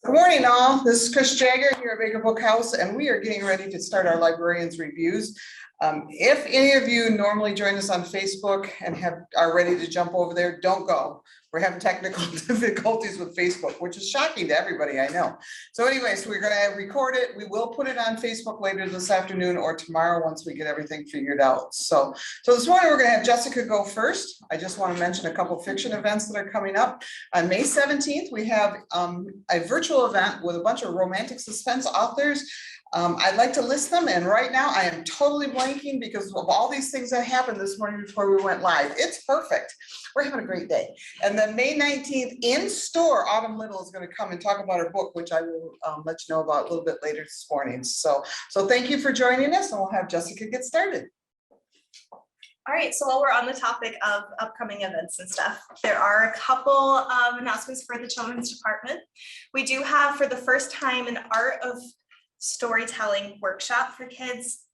Good morning, all. This is Chris Jagger here at Baker Book House, and we are getting ready to start our librarians reviews. If any of you normally join us on Facebook and are ready to jump over there, don't go. We're having technical difficulties with Facebook, which is shocking to everybody, I know. So anyways, we're going to record it. We will put it on Facebook later this afternoon or tomorrow once we get everything figured out. So this morning we're going to have Jessica go first. I just want to mention a couple fiction events that are coming up. On May 17th, we have a virtual event with a bunch of romantic suspense authors. I'd like to list them, and right now I am totally blanking because of all these things that happened this morning before we went live. It's perfect. We're having a great day. And then May 19th in store, Autumn Little is going to come and talk about her book, which I will let you know about a little bit later this morning. So thank you for joining us, and we'll have Jessica get started. All right, so while we're on the topic of upcoming events and stuff, there are a couple of announcements for the children's department. We do have, for the first time, an art of storytelling workshop for kids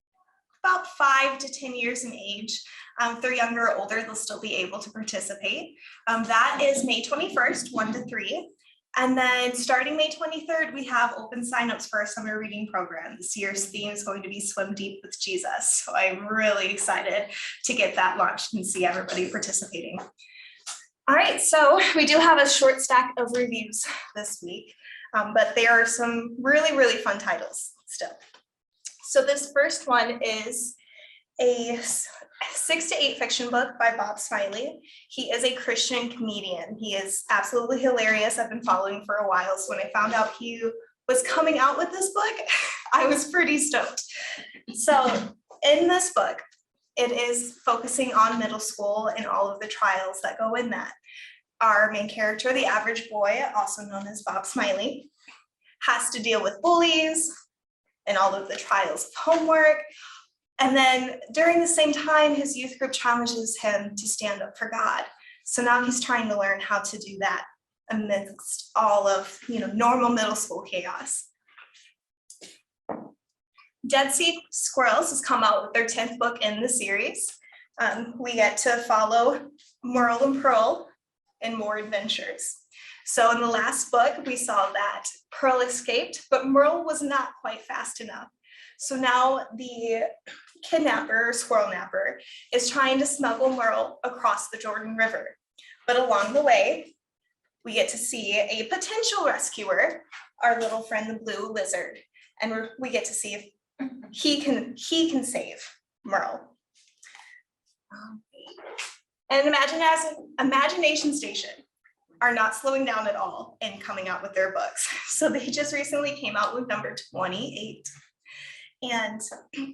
about 5 to 10 years in age. If they're younger or older, they'll still be able to participate. That is May 21st, 1 to 3. And then starting May 23rd, we have open signups for our summer reading program. This year's theme is going to be Swim Deep with Jesus. So I'm really excited to get that launched and see everybody participating. All right, so we do have a short stack of reviews this week, but there are some really, really fun titles still. So this first one is a 6 to 8 fiction book by Bob Smiley. He is a Christian comedian. He is absolutely hilarious. I've been following for a while, so when I found out he was coming out with this book, I was pretty stoked. So in this book, it is focusing on middle school and all of the trials that go in that. Our main character, the average boy, also known as Bob Smiley, has to deal with bullies and all of the trials of homework. And then during the same time, his youth group challenges him to stand up for God. So now he's trying to learn how to do that amidst all of, normal middle school chaos. Sea Squirrels has come out with their 10th book in the series. We get to follow Merle and Pearl in more adventures. So in the last book, we saw that Pearl escaped, but Merle was not quite fast enough. So now the kidnapper, squirrel napper, is trying to smuggle Merle across the Jordan River. But along the way, we get to see a potential rescuer, our little friend, the blue lizard. And we get to see if he can save Merle. And Imagination Station are not slowing down at all in coming out with their books. So they just recently came out with number 28. And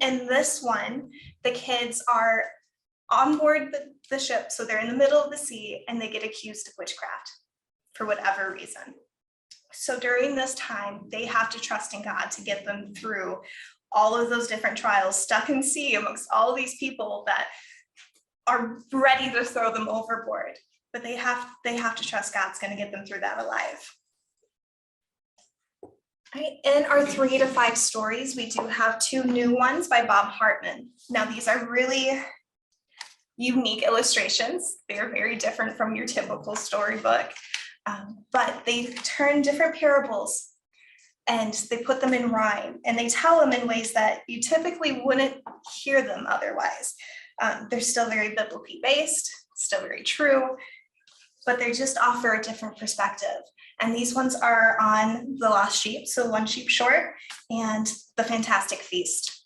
in this one, the kids are on board the ship, so they're in the middle of the sea, and they get accused of witchcraft for whatever reason. So during this time, they have to trust in God to get them through all of those different trials, stuck in sea amongst all of these people that are ready to throw them overboard. But they have to trust God's going to get them through that alive. Right. In our 3 to 5 stories, we do have 2 new ones by Bob Hartman. Now, these are really unique illustrations. They're very different from your typical storybook, but they turn different parables and they put them in rhyme, and they tell them in ways that you typically wouldn't hear them otherwise. They're still very biblically based, still very true, but they just offer a different perspective. And these ones are on The Lost Sheep, so One Sheep Short, and The Fantastic Feast.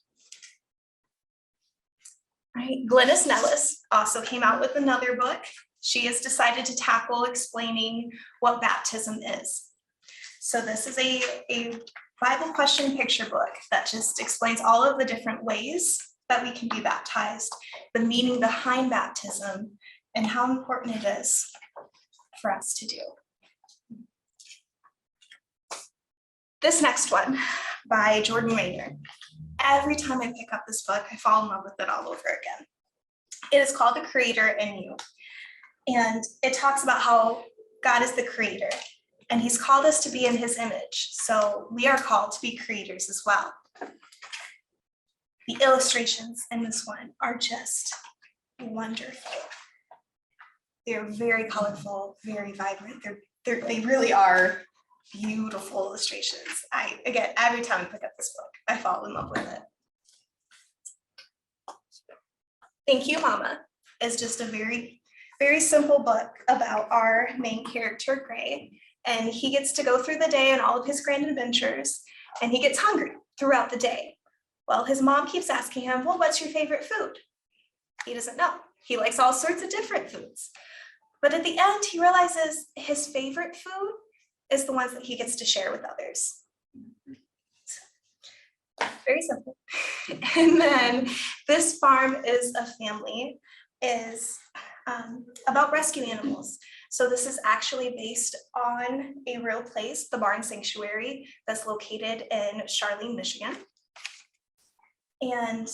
All right, Glynis Nellis also came out with another book. She has decided to tackle explaining what baptism is. So this is a Bible question picture book that just explains all of the different ways that we can be baptized, the meaning behind baptism, and how important it is for us to do. This next one by Jody Meyer. Every time I pick up this book, I fall in love with it all over again. It is called The Creator in You. And it talks about how God is the creator, and he's called us to be in his image. So we are called to be creators as well. The illustrations in this one are just wonderful. They're very colorful, very vibrant. They really are beautiful illustrations. Again, every time I pick up this book, I fall in love with it. Thank You, Mama is just a very, very simple book about our main character, Gray, and he gets to go through the day and all of his grand adventures, and he gets hungry throughout the day. Well, his mom keeps asking him, well, what's your favorite food? He doesn't know. He likes all sorts of different foods. But at the end, he realizes his favorite food is the ones that he gets to share with others. Very simple. And then This Farm is a Family is about rescue animals. So this is actually based on a real place, the Barn Sanctuary, that's located in Charlene, Michigan. And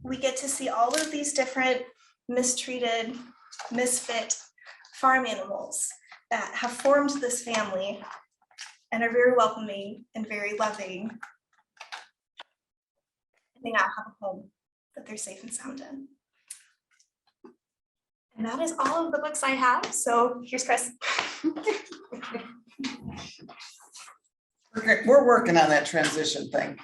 we get to see all of these different mistreated, misfit farm animals that have formed this family and are very welcoming and very loving. And they now have a home that they're safe and sound in. And that is all of the books I have. So here's Chris. We're working on that transition thing.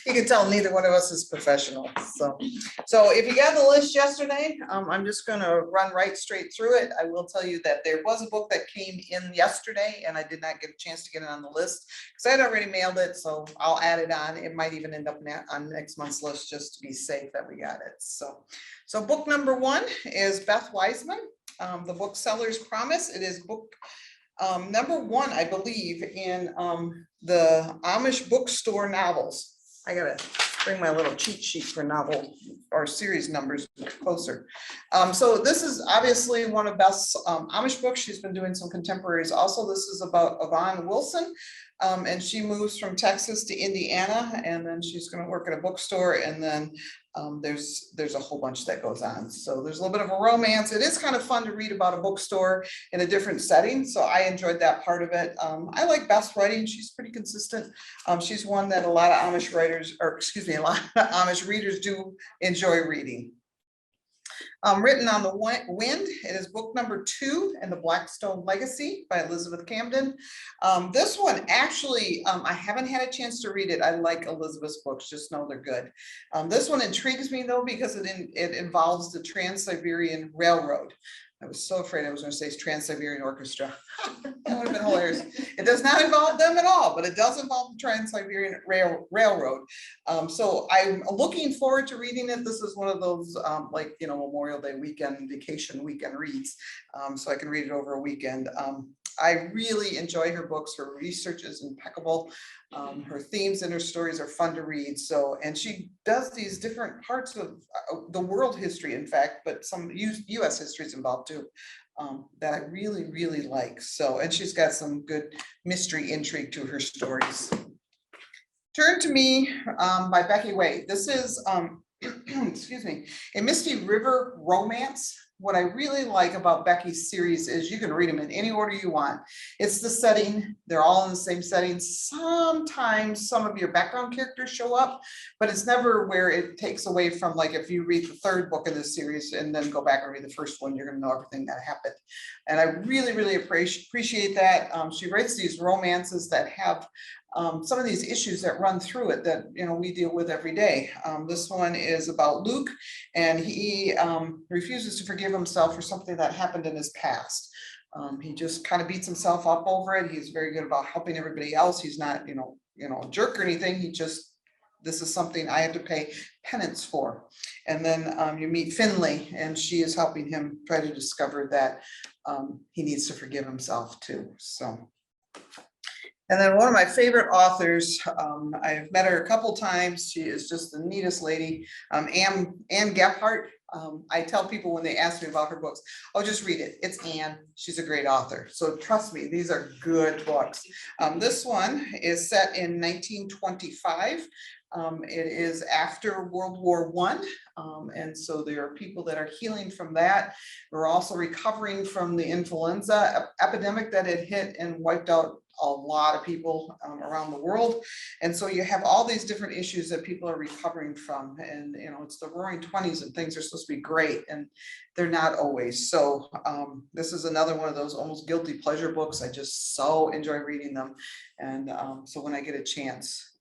You can tell neither one of us is professional. So if you got the list yesterday, I'm just gonna run right straight through it. I will tell you that there was a book that came in yesterday and I did not get a chance to get it on the list because I'd already mailed it. So I'll add it on. It might even end up on next month's list just to be safe that we got it. So book number 1 is Beth Wiseman, The Bookseller's Promise. It is book number 1, I believe, in the Amish bookstore novels. I gotta bring my little cheat sheet for novel or series numbers closer. So this is obviously one of Beth's Amish books. She's been doing some contemporaries. Also, this is about Yvonne Wilson. And she moves from Texas to Indiana, and then she's going to work at a bookstore, and then there's a whole bunch that goes on. So there's a little bit of a romance. It is kind of fun to read about a bookstore in a different setting, so I enjoyed that part of it. I like Beth's writing. She's pretty consistent. She's one that a lot of Amish writers, or excuse me, a lot of Amish readers do enjoy reading. Written on the Wind, it is book number 2 in the Blackstone Legacy by Elizabeth Camden. This one actually, I haven't had a chance to read it. I like Elizabeth's books, just know they're good. This one intrigues me though because it involves the Trans-Siberian Railroad. I was so afraid I was going to say Trans-Siberian Orchestra. That would have been hilarious. It does not involve them at all, but it does involve the Trans-Siberian Railroad. So I'm looking forward to reading it. This is one of those like, you know, Memorial Day weekend, vacation weekend reads. So I can read it over a weekend. I really enjoy her books. Her research is impeccable. Her themes and her stories are fun to read. So, and she does these different parts of the world history, in fact, but some US history is involved too, that I really, really like. So, and she's got some good mystery intrigue to her stories. Turn to Me by Becky Wade. This is, excuse me, a Misty River romance. What I really like about Becky's series is you can read them in any order you want. It's the setting, they're all in the same setting. Sometimes some of your background characters show up, but it's never where it takes away from, like if you read the 3rd book in this series and then go back and read the 1st one, you're gonna know everything that happened. And I really, really appreciate that. She writes these romances that have some of these issues that run through it that, you know, we deal with every day. This one is about Luke, and he refuses to forgive himself for something that happened in his past. He just kind of beats himself up over it. He's very good about helping everybody else. He's not, you know, a jerk or anything. He just, this is something I have to pay penance for. And then you meet Finley, and she is helping him try to discover that he needs to forgive himself too. So. And then one of my favorite authors, I've met her a couple times. She is just the neatest lady, Anne Gephardt. I tell people when they ask me about her books, oh, just read it. It's Anne. She's a great author. So trust me, these are good books. This one is set in 1925. It is after World War I. And so there are people that are healing from that. We're also recovering from the influenza epidemic that had hit and wiped out a lot of people around the world. And so you have all these different issues that people are recovering from. And, you know, it's the roaring 20s and things are supposed to be great, and they're not always. So this is another one of those almost guilty pleasure books. I just so enjoy reading them. And so when I get a chance,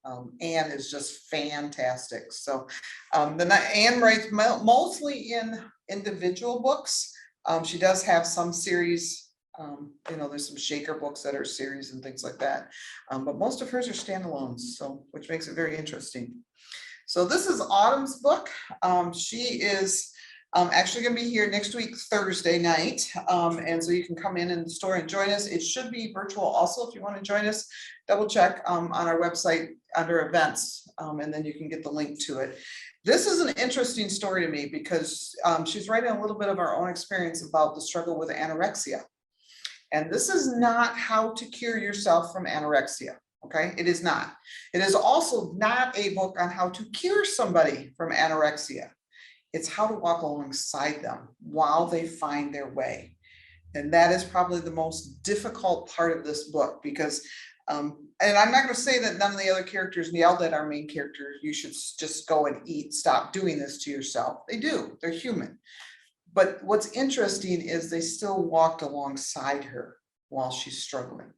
Anne is just fantastic. So Anne writes mostly in individual books. She does have some series, you know, there's some shaker books that are series and things like that. But most of hers are standalones, so which makes it very interesting. So this is Autumn's book. She is actually going to be here next week, Thursday night. And so you can come in the store and join us. It should be virtual also if you want to join us. Double check on our website under events, and then you can get the link to it. This is an interesting story to me because she's writing a little bit of our own experience about the struggle with anorexia. And this is not how to cure yourself from anorexia. Okay, it is not. It is also not a book on how to cure somebody from anorexia. It's how to walk alongside them while they find their way. And that is probably the most difficult part of this book because, and I'm not going to say that none of the other characters yelled at our main character, you should just go and eat, stop doing this to yourself. They do, they're human. But what's interesting is they still walked alongside her while she's struggling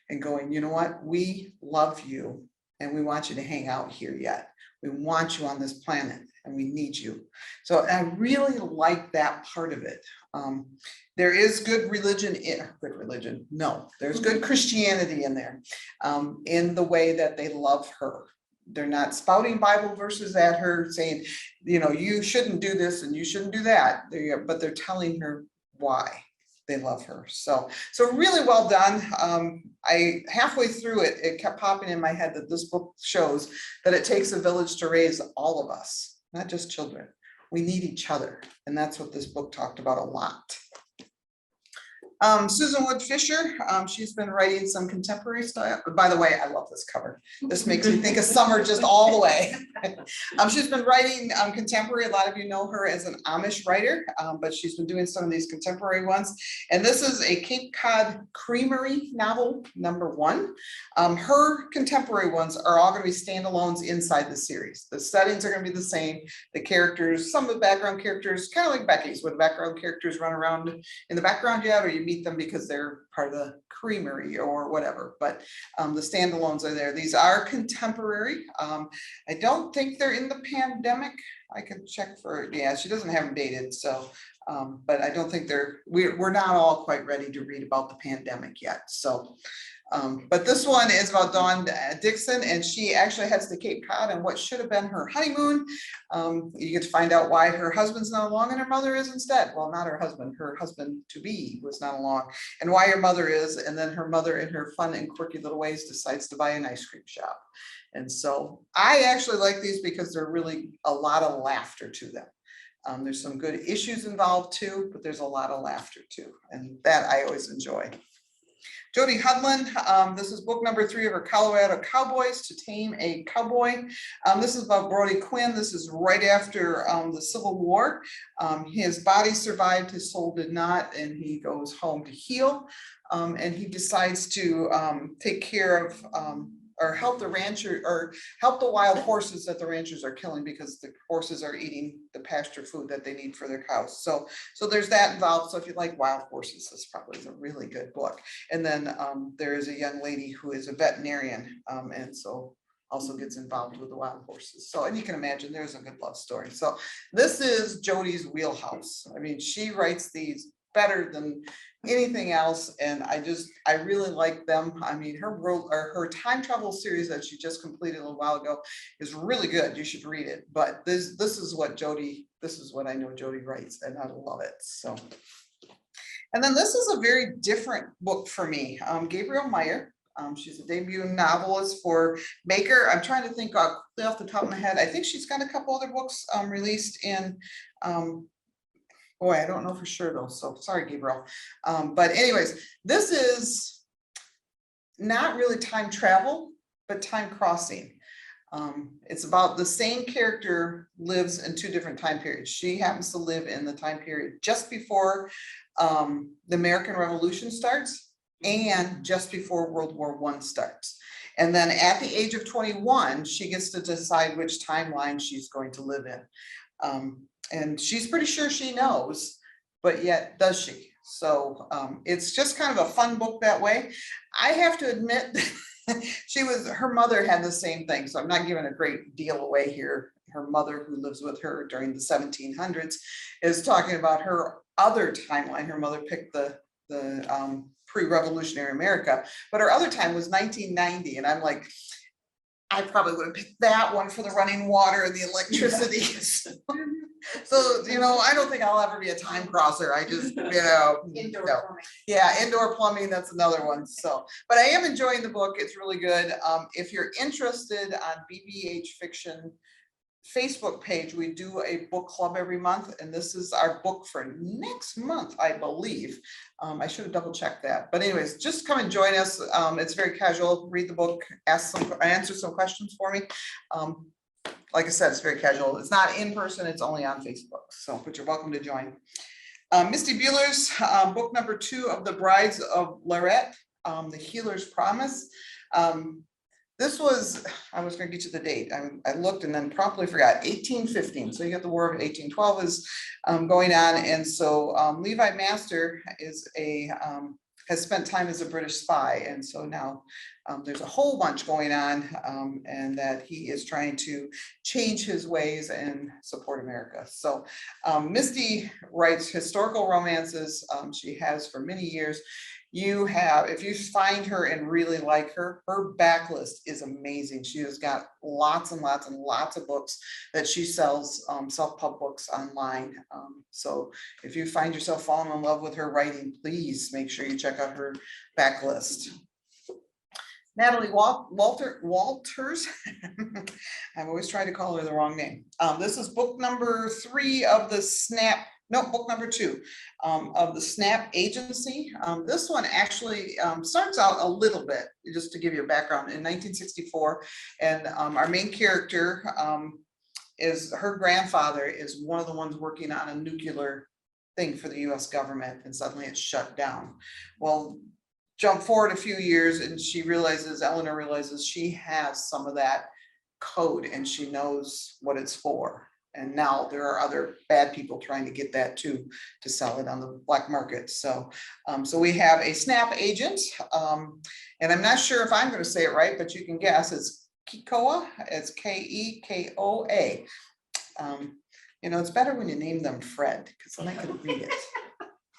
and going, you know what, we love you and we want you to hang out here yet. We want you on this planet and we need you. So I really like that part of it. There is good religion no, there's good Christianity in there, in the way that they love her. They're not spouting Bible verses at her saying, you know, you shouldn't do this and you shouldn't do that. But they're telling her why they love her. So really well done. I halfway through it, it kept popping in my head that this book shows that it takes a village to raise all of us, not just children. We need each other. And that's what this book talked about a lot. Susan Woodfisher, she's been writing some contemporary style. By the way, I love this cover. This makes me think of summer just all the way. She's been writing contemporary. A lot of you know her as an Amish writer, but she's been doing some of these contemporary ones. And this is a Cape Cod Creamery novel, #1. Her contemporary ones are all going to be standalones inside the series. The settings are going to be the same. The characters, some of the background characters, kind of like Becky's, where the background characters run around in the background yet, or you meet them because they're part of the creamery or whatever, but the standalones are there. These are contemporary. I don't think they're in the pandemic. I could check for it. Yeah, she doesn't have them dated, so but I don't think we're not all quite ready to read about the pandemic yet. So but this one is about Dawn Dixon, and she actually heads to Cape Cod and what should have been her honeymoon. You get to find out why her husband's not along and her mother is instead. Well, not her husband to be was not along, and why her mother is, and then her mother in her fun and quirky little ways decides to buy an ice cream shop. And so I actually like these because they're really a lot of laughter to them. There's some good issues involved too, but there's a lot of laughter too, and that I always enjoy. Jody Hudlin, this is book #3 of her Colorado Cowboys, To Tame a Cowboy. This is about Brody Quinn. This is right after the Civil War. His body survived, his soul did not, and he goes home to heal. And he decides to take care of or help the rancher, or help the wild horses that the ranchers are killing because the horses are eating the pasture food that they need for their cows. So there's that involved. So if you like wild horses, this probably is a really good book. And then there is a young lady who is a veterinarian, and so also gets involved with the wild horses. So, and you can imagine there's a good love story. So this is Jody's wheelhouse. I mean, she writes these better than anything else, and I really like them. I mean, her time travel series that she just completed a little while ago is really good. You should read it. But this is what I know Jody writes, and I love it. So, and then this is a very different book for me. Gabriel Meyer. She's a debut novelist for Maker. I'm trying to think off the top of my head. I think she's got a couple other books released in boy, I don't know for sure though, so sorry, Gabriel. But anyways, this is not really time travel, but time crossing. It's about the same character lives in 2 different time periods. She happens to live in the time period just before the American Revolution starts, and just before World War I starts. And then at the age of 21, she gets to decide which timeline she's going to live in. And she's pretty sure she knows, but yet does she? So it's just kind of a fun book that way. I have to admit, her mother had the same thing, so I'm not giving a great deal away here. Her mother, who lives with her during the 1700s, is talking about her other timeline. Her mother picked the pre-revolutionary America, but her other time was 1990, and I'm like, I probably would have picked that one for the running water and the electricity. So, I don't think I'll ever be a time crosser. I just, Indoor no. plumbing. Yeah, indoor plumbing, that's another one. So, but I am enjoying the book. It's really good. If you're interested on BBH Fiction Facebook page, we do a book club every month, and this is our book for next month, I believe. I should have double checked that, but anyways, just come and join us. It's very casual. Read the book, answer some questions for me. Like I said, it's very casual. It's not in person, it's only on Facebook. So, but you're welcome to join. Misty Bueller's book number 2 of The Brides of Lorette, The Healer's Promise. This was, I was going to get you the date. I looked and then promptly forgot, 1815. So you got the War of 1812 is going on. And so Levi Master is has spent time as a British spy. And so now there's a whole bunch going on, and that he is trying to change his ways and support America. So Misty writes historical romances. She has for many years. If you find her and really like her backlist is amazing. She has got lots and lots and lots of books that she sells, self-pub books online. So if you find yourself falling in love with her writing, please make sure you check out her backlist. Natalie Walters, I'm always trying to call her the wrong name. This is book number 3 of the book number 2 of the Snap Agency. This one actually starts out a little bit, just to give you a background, in 1964. And our main character is her grandfather is one of the ones working on a nuclear thing for the US government, and suddenly it's shut down. Well, jump forward a few years and Eleanor realizes she has some of that code and she knows what it's for. And now there are other bad people trying to get that too, to sell it on the black market. So, so we have a Snap agent, and I'm not sure if I'm going to say it right, but you can guess. It's Kekoa. It's Kekoa. It's better when you name them Fred, because then I can read it.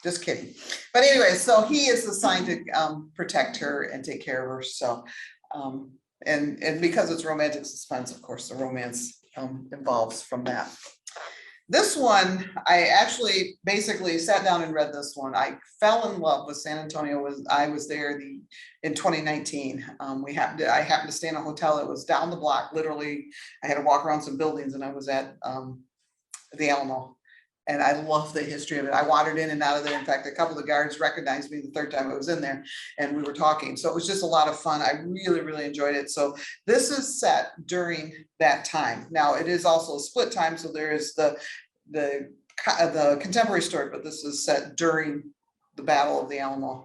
Just kidding. But anyway, so he is assigned to protect her and take care of her. So, and because it's romantic suspense, of course, the romance involves from that. This one, I actually basically sat down and read this one. I fell in love with San Antonio. I was there in 2019. I happened to stay in a hotel that was down the block. Literally, I had to walk around some buildings, and I was at the Alamo. And I love the history of it. I wandered in and out of there. In fact, a couple of the guards recognized me the third time I was in there, and we were talking. So it was just a lot of fun. I really, really enjoyed it. So this is set during that time. Now it is also a split time. So there is the contemporary story, but this is set during the Battle of the Alamo.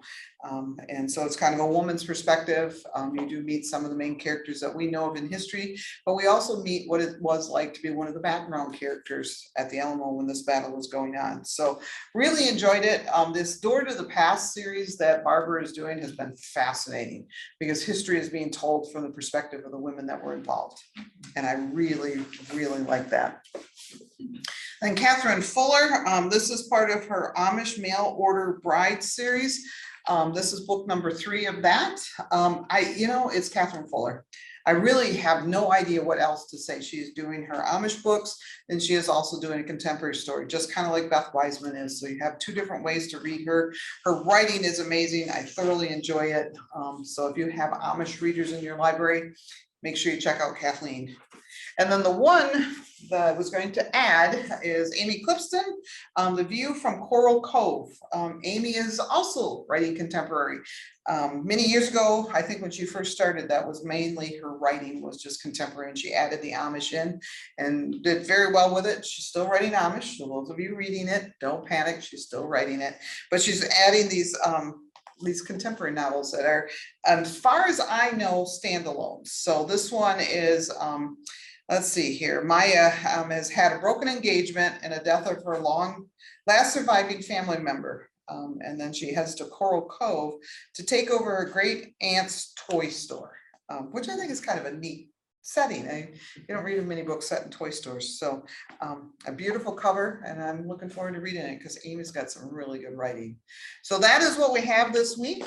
And so it's kind of a woman's perspective. You do meet some of the main characters that we know of in history, but we also meet what it was like to be one of the background characters at the Alamo when this battle was going on. So really enjoyed it. This Door to the Past series that Barbara is doing has been fascinating, because history is being told from the perspective of the women that were involved. And I really, really like that. And Catherine Fuller, this is part of her Amish Mail Order Bride series. This is book number 3 of that. It's Catherine Fuller. I really have no idea what else to say. She's doing her Amish books, and she is also doing a contemporary story, just kind of like Beth Wiseman is. So you have 2 different ways to read her. Her writing is amazing. I thoroughly enjoy it. So if you have Amish readers in your library, make sure you check out Kathleen. And then the one that I was going to add is Amy Clipson, The View from Coral Cove. Amy is also writing contemporary. Many years ago, I think when she first started, that was mainly her writing was just contemporary, and she added the Amish in and did very well with it. She's still writing Amish, so those of you reading it, don't panic, she's still writing it. But she's adding these these contemporary novels that are, as far as I know, standalone. So this one is, let's see here. Maya has had a broken engagement and a death of her last surviving family member. And then she heads to Coral Cove to take over her great aunt's toy store, which I think is kind of a neat setting. You don't read many books set in toy stores. So a beautiful cover, and I'm looking forward to reading it because Amy's got some really good writing. So that is what we have this week.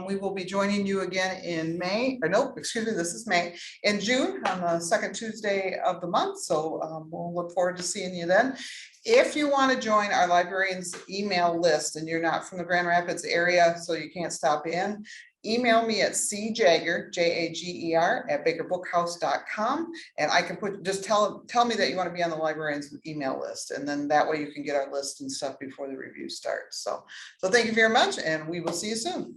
We will be joining you again in May, or nope, excuse me, this is May, in June on the second Tuesday of the month. So we'll look forward to seeing you then. If you want to join our librarians email list and you're not from the Grand Rapids area, so you can't stop in, email me at cjagger, Jager, at bakerbookhouse.com, and I can just tell me that you want to be on the librarian's email list, and then that way you can get our list and stuff before the review starts. So thank you very much, and we will see you soon.